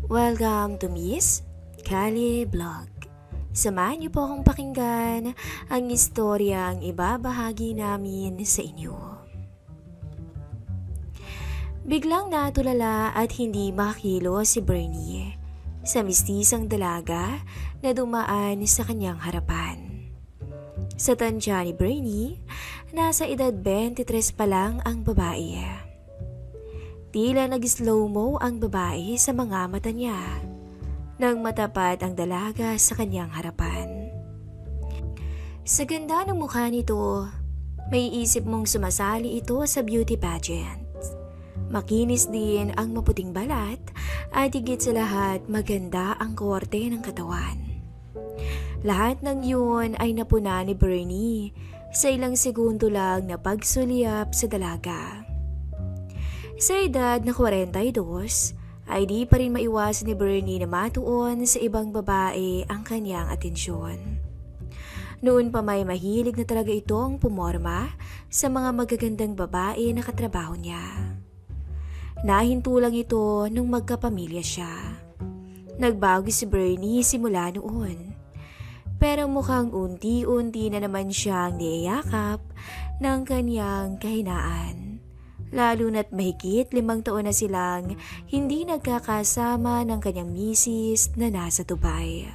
Welcome to Miss Kali Vlog. Samahan niyo po akong pakinggan ang istoryang ibabahagi namin sa inyo. Biglang natulala at hindi makakilo si Bernie sa mistisang dalaga na dumaan sa kanyang harapan. Sa tansya ni Bernie, nasa edad 23 pa lang ang babae. Tila nag-slow-mo ang babae sa mga mata niya nang matapat ang dalaga sa kanyang harapan. Sa ganda ng mukha nito, may isip mong sumasali ito sa beauty pageant. Makinis din ang maputing balat at higit sa lahat maganda ang korte ng katawan. Lahat ng yun ay napuna ni Bernie sa ilang segundo lang na pagsulyap sa dalaga. Sa edad na 42, ay di pa rin maiwasan ni Bernie na matuon sa ibang babae ang kanyang atensyon. Noon pa may mahilig na talaga itong pumorma sa mga magagandang babae na katrabaho niya. Nahinto lang ito nung magkapamilya siya. Nagbago si Bernie simula noon. Pero mukhang unti-unti na naman siyang niyayakap ng kanyang kahinaan. Lalo na't mahigit 5 taon na silang hindi nagkakasama ng kanyang misis na nasa Dubai.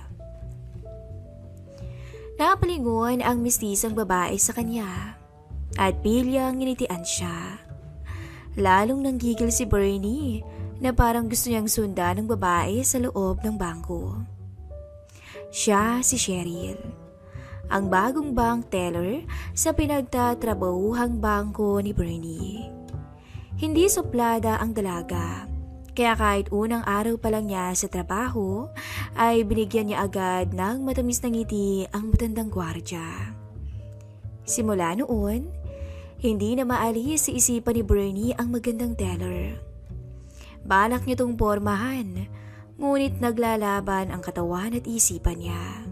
Napalingon ang mistisang babae sa kanya at pilyang nginitian siya. Lalong nanggigil si Bernie na parang gusto niyang sundan ng babae sa loob ng bangko. Siya si Cheryl, ang bagong bank teller sa pinagtatrabahuhang bangko ni Bernie. Hindi suplada ang dalaga, kaya kahit unang araw pa lang niya sa trabaho ay binigyan niya agad ng matamis na ngiti ang matandang gwardya. Simula noon, hindi na maalis sa isipan ni Bernie ang magandang teller. Balak niya itong pormahan, ngunit naglalaban ang katawan at isipan niya.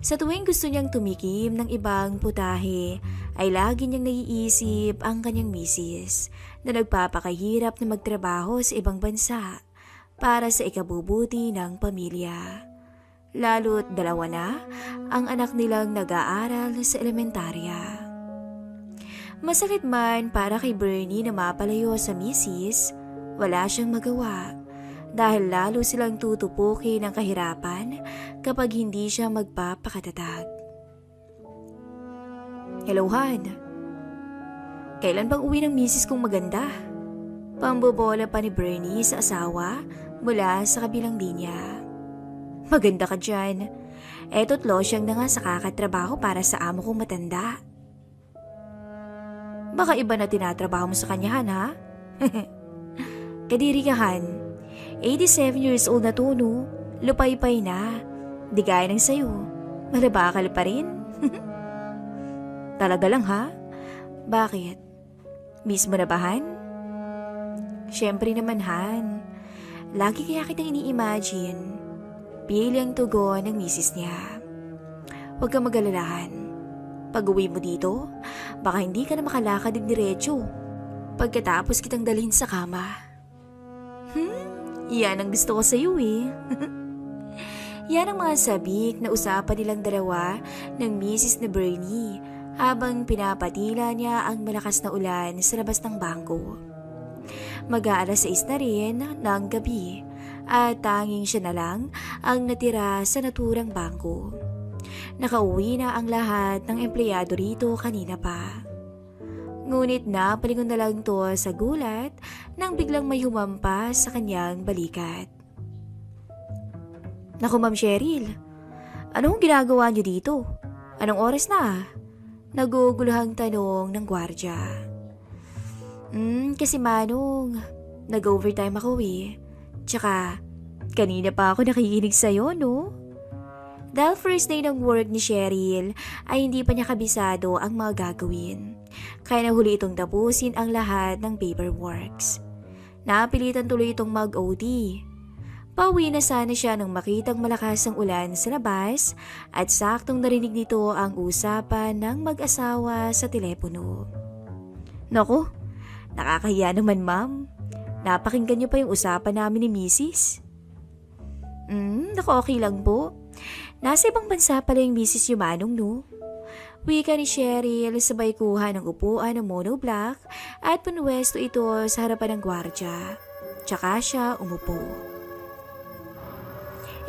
Sa tuwing gusto niyang tumikim ng ibang putahe, ay lagi niyang naiisip ang kanyang misis na nagpapakahirap na magtrabaho sa ibang bansa para sa ikabubuti ng pamilya. Lalo't 2 na ang anak nilang nag-aaral sa elementarya. Masakit man para kay Bernie na mapalayo sa misis, wala siyang magawa dahil lalo silang tutupukin ng kahirapan kapag hindi siya magpapakatatag. Hello, Han. Kailan bang uwi ng misis kong maganda? Pambobola pa ni Bernie sa asawa mula sa kabilang linya. Maganda ka dyan. Eto't losyang na nga sa kakatrabaho para sa amo kong matanda. Baka iba na tinatrabaho mo sa kanya, Han, ha? Kadiri ka, Han. 87 years old na to, no? Lupay-pay na. Di gaya ng sayo. Malabakal pa rin. Talaga lang, ha? Bakit? Miss mo na ba, Han? Siyempre naman, Han. Lagi kaya kitang ini-imagine. Pili ang tugon ng misis niya. Huwag kang mag-alalahan. Pag-uwi mo dito, baka hindi ka na makalakad ng diretso. Pagkatapos kitang dalhin sa kama. Yan ang gusto ko sa iyo, eh. Yan ang mga sabik na usapan nilang dalawa ng misis na Bernie habang pinapatila niya ang malakas na ulan sa labas ng bangko. Mag-aalas 6 na rin ng gabi at tanging siya na lang ang natira sa naturang bangko. Nakauwi na ang lahat ng empleyado rito kanina pa. Ngunit napalingon na lang to sa gulat nang biglang may humampas sa kanyang balikat. Naku, Ma'am Cheryl, anong ginagawa niyo dito? Anong oras na? Naguguluhang tanong ng gwardya. Kasi Manong, nag-overtime ako eh. Tsaka, kanina pa ako nakikinig sa'yo, no? Dahil first day ng work ni Cheryl ay hindi pa niya kabisado ang mga gagawin. Kaya nahuli itong tapusin ang lahat ng paperworks. Napilitan tuloy itong mag-OT. Pauwi na sana siya nang makitang malakas ang ulan sa labas at saktong narinig nito ang usapan ng mag-asawa sa telepono. Naku, nakakahiya naman, ma'am. Napakinggan niyo pa yung usapan namin ni Mrs. Naku, okay lang po. Nasa ibang bansa pala yung misis niyo Manong, no? Wika ni Cheryl sabay kuha ng upuan ng monoblock at punwesto ito sa harapan ng gwardya. Tsaka siya umupo.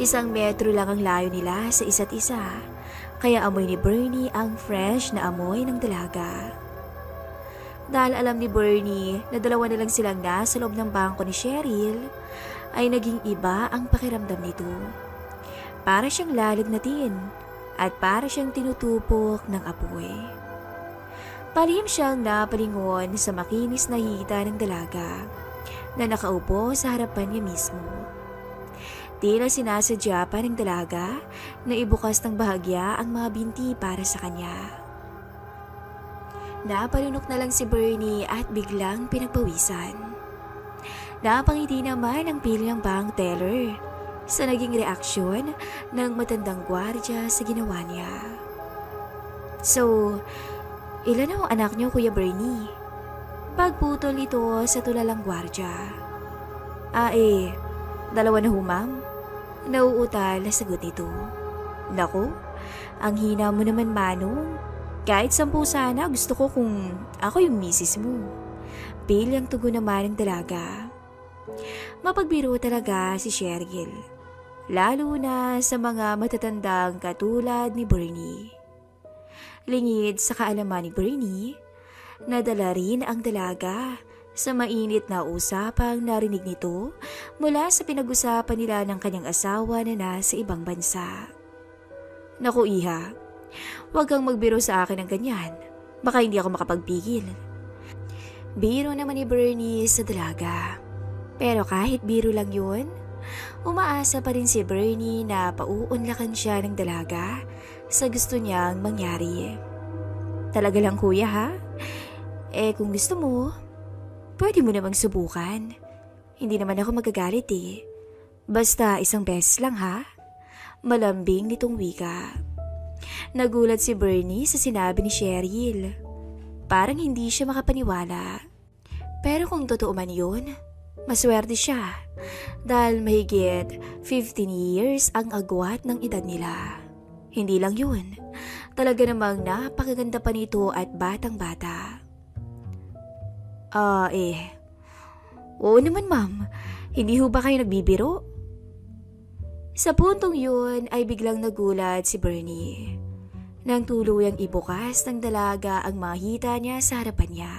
1 metro lang ang layo nila sa isa't isa, kaya amoy ni Bernie ang fresh na amoy ng dalaga. Dahil alam ni Bernie na dalawa na lang silang nasa loob ng bangko ni Cheryl, ay naging iba ang pakiramdam nito. Para siyang lalagnatin at para siyang tinutupok ng apoy. Palihim siyang napalingon sa makinis na hita ng dalaga na nakaupo sa harapan niya mismo. Tila sinasadya pa ng dalaga na ibukas ng bahagya ang mga binti para sa kanya. Napalunok na lang si Bernie at biglang pinagpawisan. Napangiti naman ang pilyang bank teller sa naging reaksyon ng matandang gwardya sa ginawa niya. So, ilan ang anak niyo, Kuya Bernie? Pagputol nito sa tulalang gwardya. 2 na ho, ma'am. Nauutal na sagot nito. Naku, ang hina mo naman, Manong. Kahit 10 sana, gusto ko kung ako yung misis mo. Pilyang tugon naman ng dalaga. Mapagbiro talaga si Cheryl, lalo na sa mga matatandang katulad ni Bernie. Lingid sa kaalaman ni Bernie, nadala rin ang dalaga sa mainit na usapang narinig nito mula sa pinag-usapan nila ng kanyang asawa na nasa ibang bansa. Naku, Iha, huwag kang magbiro sa akin ng ganyan. Baka hindi ako makapagpigil. Biro naman ni Bernie sa dalaga. Pero kahit biro lang yun, umaasa pa rin si Bernie na pauunlakan siya ng dalaga sa gusto niyang mangyari. Talaga lang, kuya, ha? Kung gusto mo, pwede mo namang subukan. Hindi naman ako magagalit eh. Basta 1 beses lang, ha? Malambing nitong wika. Nagulat si Bernie sa sinabi ni Cheryl. Parang hindi siya makapaniwala. Pero kung totoo man yun, maswerte siya dahil mahigit 15 years ang agwat ng edad nila. Hindi lang yun, talaga namang napakaganda pa nito at batang-bata. Oo naman, ma'am. Hindi ho ba kayo nagbibiro? Sa puntong yun ay biglang nagulat si Bernie. Nang tuluyang ibukas ng dalaga ang mga hita niya sa harapan niya.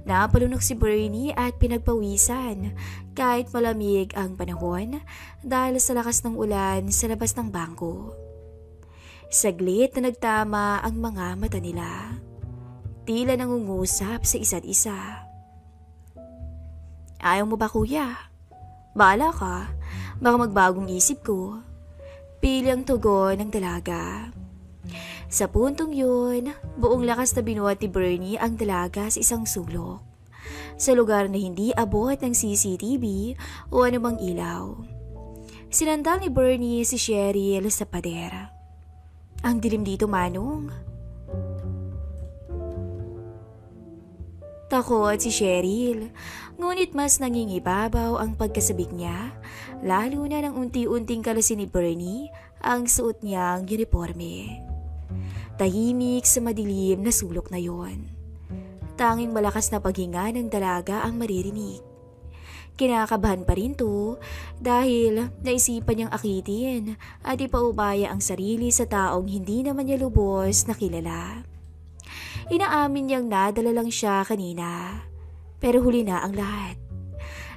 Napalunok si Bernie at pinagpawisan kahit malamig ang panahon dahil sa lakas ng ulan sa labas ng bangko. Saglit na nagtama ang mga mata nila. Tila nangungusap sa isa't isa. Ayaw mo ba, kuya? Bahala ka. Baka magbagong isip ko. Pilyang tugon ng dalaga. Sa puntong yun, buong lakas na binuhat ni Bernie ang dalaga sa isang sulok. Sa lugar na hindi abot ng CCTV o anumang ilaw. Sinandal ni Bernie si Cheryl sa pader. Ang dilim dito, Manong. Takot si Cheryl, ngunit mas nangingibabaw ang pagkasabik niya, lalo na nang unti-unting kalasin ni Bernie ang suot niyang uniforme. Tahimik sa madilim na sulok na yon. Tanging malakas na paghinga ng dalaga ang maririnig. Kinakabahan pa rin to dahil naisipan niyang akitin at ipaubaya ang sarili sa taong hindi naman niya lubos na kilala. Inaamin niyang nadala lang siya kanina, pero huli na ang lahat.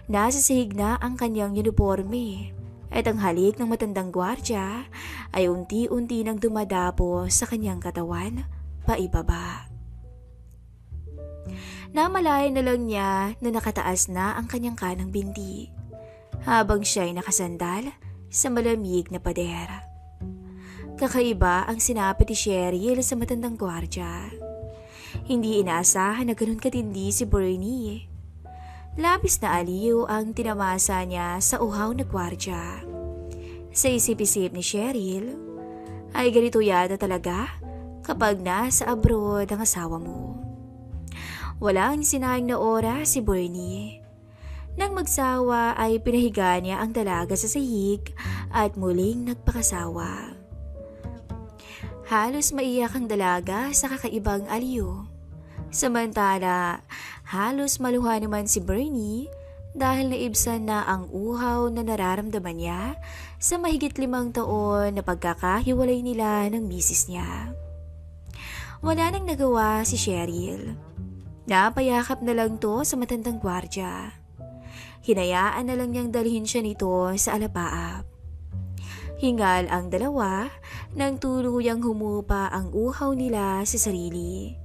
Nasa sahig na ang kanyang uniforme at ang halik ng matandang gwardya ay unti-unti nang dumadapo sa kanyang katawan paibaba. Namalayan na lang niya na nakataas na ang kanyang kanang binti habang siya ay nakasandal sa malamig na pader. Kakaiba ang sinapit ni Cheryl sa matandang gwardya. Hindi inaasahan na ganun katindi si Bernie. Labis na aliw ang tinamasa niya sa uhaw na gwardya. Sa isip-isip ni Cheryl, ay ganito yata talaga kapag nasa abroad ang asawa mo. Walang sinayang na oras si Bernie. Nang magsawa ay pinahiga niya ang dalaga sa sahig at muling nagpakasawa. Halos maiyak ang dalaga sa kakaibang aliw. Samantala, halos maluha naman si Bernie dahil naibsan na ang uhaw na nararamdaman niya sa mahigit 5 taon na pagkakahiwalay nila ng misis niya. Wala nang nagawa si Cheryl. Napayakap na lang to sa matandang gwardya. Hinayaan na lang niyang dalhin siya nito sa alapaap. Hingal ang dalawa nang tuluyang humupa ang uhaw nila sa sarili.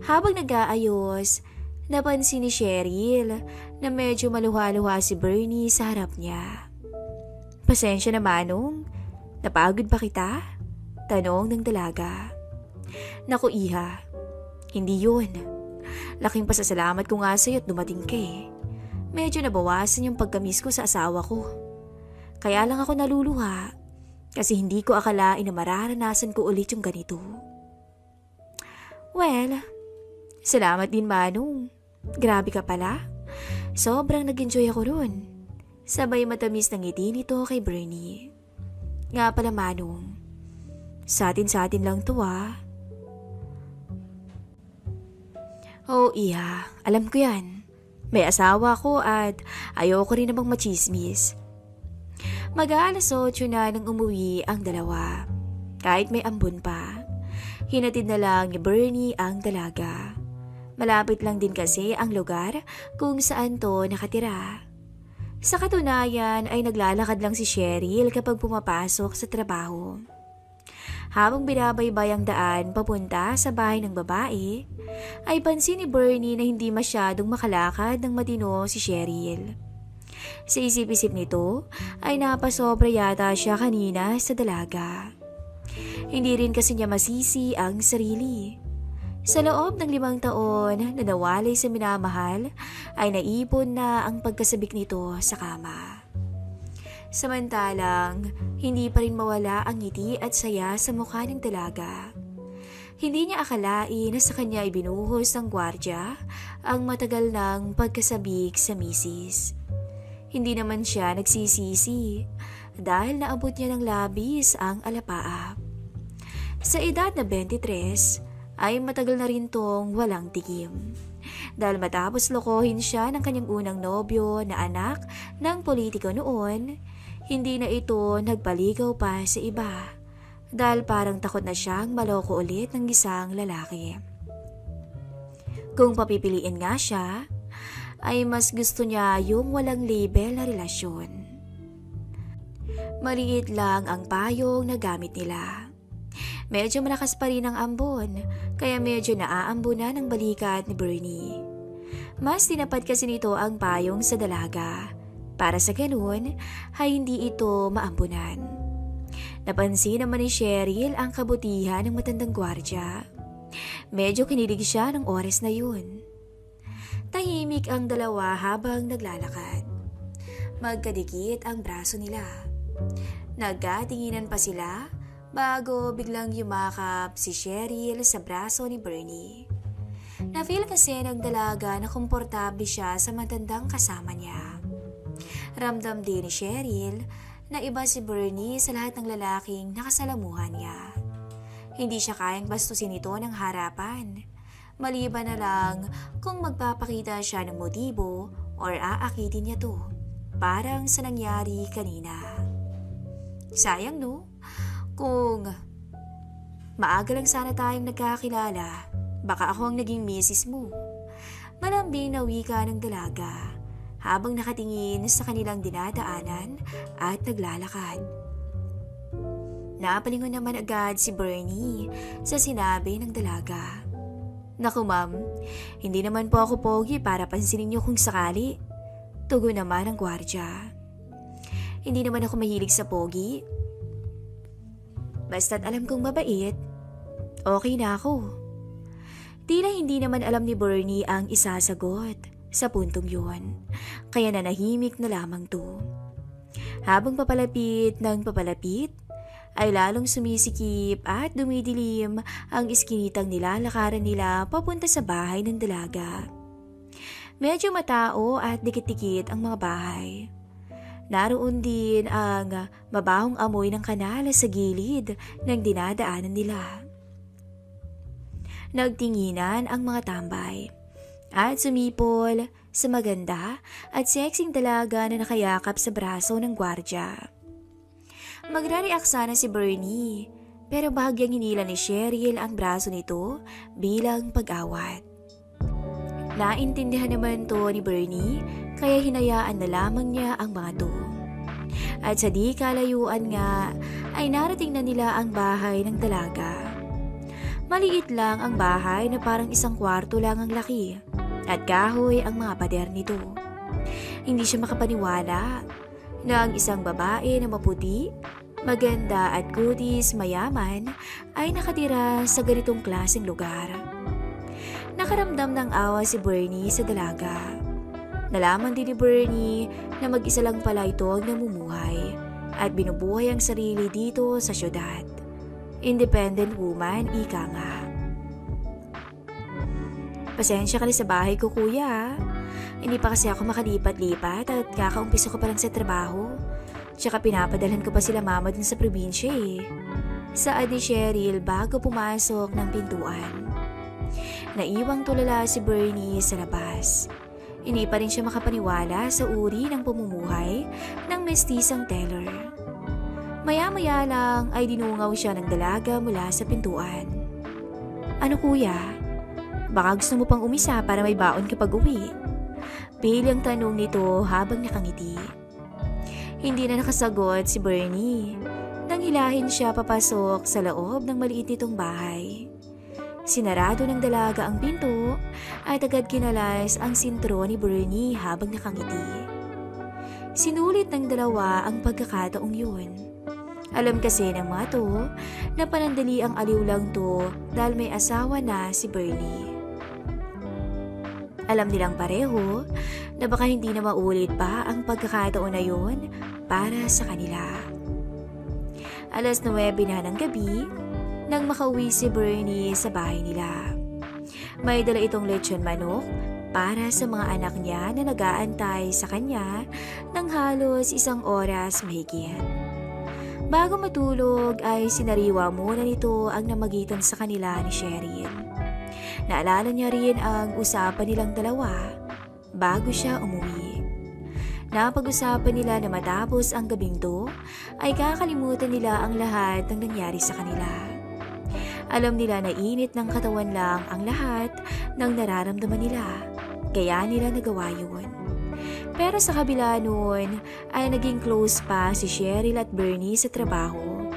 Habang nag-aayos, napansin ni Cheryl na medyo maluha-luha si Bernie sa harap niya. "Pasensya na, Manong. Napagod ba kita?" tanong ng dalaga. "Naku, Iha, hindi yun. Laking pasasalamat ko nga sa'yo at dumating ka eh. Medyo nabawasan yung pagkamis ko sa asawa ko. Kaya lang ako naluluha kasi hindi ko akalain na mararanasan ko ulit yung ganito." "Well, salamat din, Manong. Grabe ka pala. Sobrang nag-enjoy ako ron." Sabay matamis ng ngiti nito kay Bernie. "Nga pala, Manong, sa atin lang to ah." "Oo, Iha, alam ko yan. May asawa ko at ayoko rin namang machismis." Mag-aalas 8 na nang umuwi ang dalawa. Kahit may ambon pa, hinatid na lang ni Bernie ang dalaga. Malapit lang din kasi ang lugar kung saan to nakatira. Sa katunayan ay naglalakad lang si Cheryl kapag pumapasok sa trabaho. Habang binabaybay ang daan papunta sa bahay ng babae, ay pansin ni Bernie na hindi masyadong makalakad ng matino si Cheryl. Sa isip-isip nito ay napasobra yata siya kanina sa dalaga. Hindi rin kasi niya masisi ang sarili. Sa loob ng 5 taon na nawalay sa minamahal ay naipon na ang pagkasabik nito sa kama. Samantalang, hindi pa rin mawala ang ngiti at saya sa mukha ng dalaga. Hindi niya akalain na sa kanya ibinuhos ng gwardya ang matagal ng pagkasabik sa misis. Hindi naman siya nagsisisi dahil naabot niya ng labis ang alapaap. Sa edad na 23 ay matagal na rin tong walang tikim. Dahil matapos lokohin siya ng kanyang unang nobyo na anak ng politiko noon, hindi na ito nagpaligaw pa sa iba dahil parang takot na siyang maloko ulit ng isang lalaki. Kung papipiliin nga siya, ay mas gusto niya yung walang label na relasyon. Maliit lang ang payong na gamit nila. Medyo malakas pa rin ang ambon, kaya medyo naaambunan ang balikat ni Bernie. Mas tinapad kasi nito ang payong sa dalaga. Para sa ganun, ay hindi ito maambunan. Napansin naman ni Cheryl ang kabutihan ng matandang gwardya. Medyo kinilig siya ng oras na yun. Tahimik ang dalawa habang naglalakad. Magkadikit ang braso nila. Nagkatinginan pa sila bago biglang yumakap si Cheryl sa braso ni Bernie. Na-feel kasi ng dalaga na komportable siya sa matandang kasama niya. Ramdam din ni Cheryl na iba si Bernie sa lahat ng lalaking nakasalamuhan niya. Hindi siya kayang bastusin ito ng harapan. Maliban na lang kung magpapakita siya ng motibo or aakitin niya to. Parang sa nangyari kanina. Sayang no? Kung maaga lang sana tayong nagkakilala, baka ako ang naging misis mo. Malambing na wika ng dalaga habang nakatingin sa kanilang dinadaanan at naglalakad. Napalingon naman agad si Bernie sa sinabi ng dalaga. "Naku ma'am, hindi naman po ako pogi para pansinin niyo kung sakali." Tugon naman ang gwardya. "Hindi naman ako mahilig sa pogi. Basta't alam kong mabait, okay na ako." Tila hindi naman alam ni Bernie ang isasagot sa puntong yun, kaya nanahimik na lamang to. Habang papalapit ng papalapit, ay lalong sumisikip at dumidilim ang iskinitang nilalakaran nila papunta sa bahay ng dalaga. Medyo matao at dikit-dikit ang mga bahay. Naroon din ang mabahong amoy ng kanal sa gilid ng dinadaanan nila. Nagtinginan ang mga tambay at sumipol sa maganda at sexing dalaga na nakayakap sa braso ng gwardya. Magre-react sana si Bernie pero bahagyang hinila ni Cheryl ang braso nito bilang pag-awat. Naintindihan naman to ni Bernie kaya hinayaan na lamang niya ang mga to. At sa di kalayuan nga ay narating na nila ang bahay ng dalaga. Maliit lang ang bahay na parang isang kwarto lang ang laki at kahoy ang mga pader nito. Hindi siya makapaniwala na ang isang babae na maputi, maganda at kutis mayaman ay nakatira sa ganitong klaseng lugar. Nakaramdam ng awa si Bernie sa dalaga. Nalaman din ni Bernie na mag-isa lang pala ito ang namumuhay at binubuhay ang sarili dito sa syudad. Independent woman, ika nga. Pasensya ka na sa bahay ko, kuya. Hindi pa kasi ako makalipat-lipat at kakaumpisa ko pa lang sa trabaho. Tsaka pinapadalhan ko pa sila mama dun sa probinsya eh. Saad ni Cheryl bago pumasok ng pintuan. Naiwang tulala si Bernie sa labas. Hindi pa rin siya makapaniwala sa uri ng pamumuhay ng mestisang teller. Maya-maya lang ay dinungaw siya ng dalaga mula sa pintuan. Ano kuya? Baka gusto mo pang umisa para may baon kapag uwi? Pilang tanong nito habang nakangiti. Hindi na nakasagot si Bernie. Nang hilahin siya papasok sa loob ng maliit nitong bahay. Sinarado ng dalaga ang pinto at agad kinalas ang sintro ni Bernie habang nakangiti. Sinulit ng dalawa ang pagkakataong yun. Alam kasi ng mga to na panandali ang aliw lang to dahil may asawa na si Bernie. Alam nilang pareho na baka hindi na maulit pa ang pagkakataon na yun para sa kanila. 9:09 na ng gabi nang makauwi si Bernie sa bahay nila. May dala itong lechon manok para sa mga anak niya na nag-aantay sa kanya ng halos 1 oras mahigit. Bago matulog ay sinariwa muna nito ang namagitan sa kanila ni Cheryl. Naalala niya rin ang usapan nilang dalawa bago siya umuwi. Napag-usapan nila na matapos ang gabing to ay kakalimutan nila ang lahat ng nangyari sa kanila. Alam nila na init ng katawan lang ang lahat ng nararamdaman nila, kaya nila nagawa yun. Pero sa kabila nun ay naging close pa si Cheryl at Bernie sa trabaho.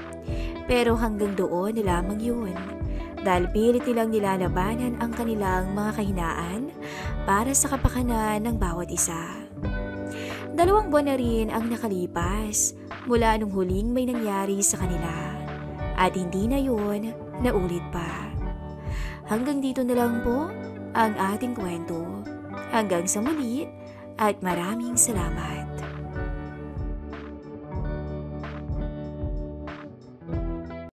Pero hanggang doon na lamang yun, dahil pilit nilang nilalabanan ang kanilang mga kahinaan para sa kapakanan ng bawat isa. 2 buwan na rin ang nakalipas mula nung huling may nangyari sa kanila. At hindi na yun naulit pa. Hanggang dito na lang po ang ating kwento. Hanggang sa muli at maraming salamat.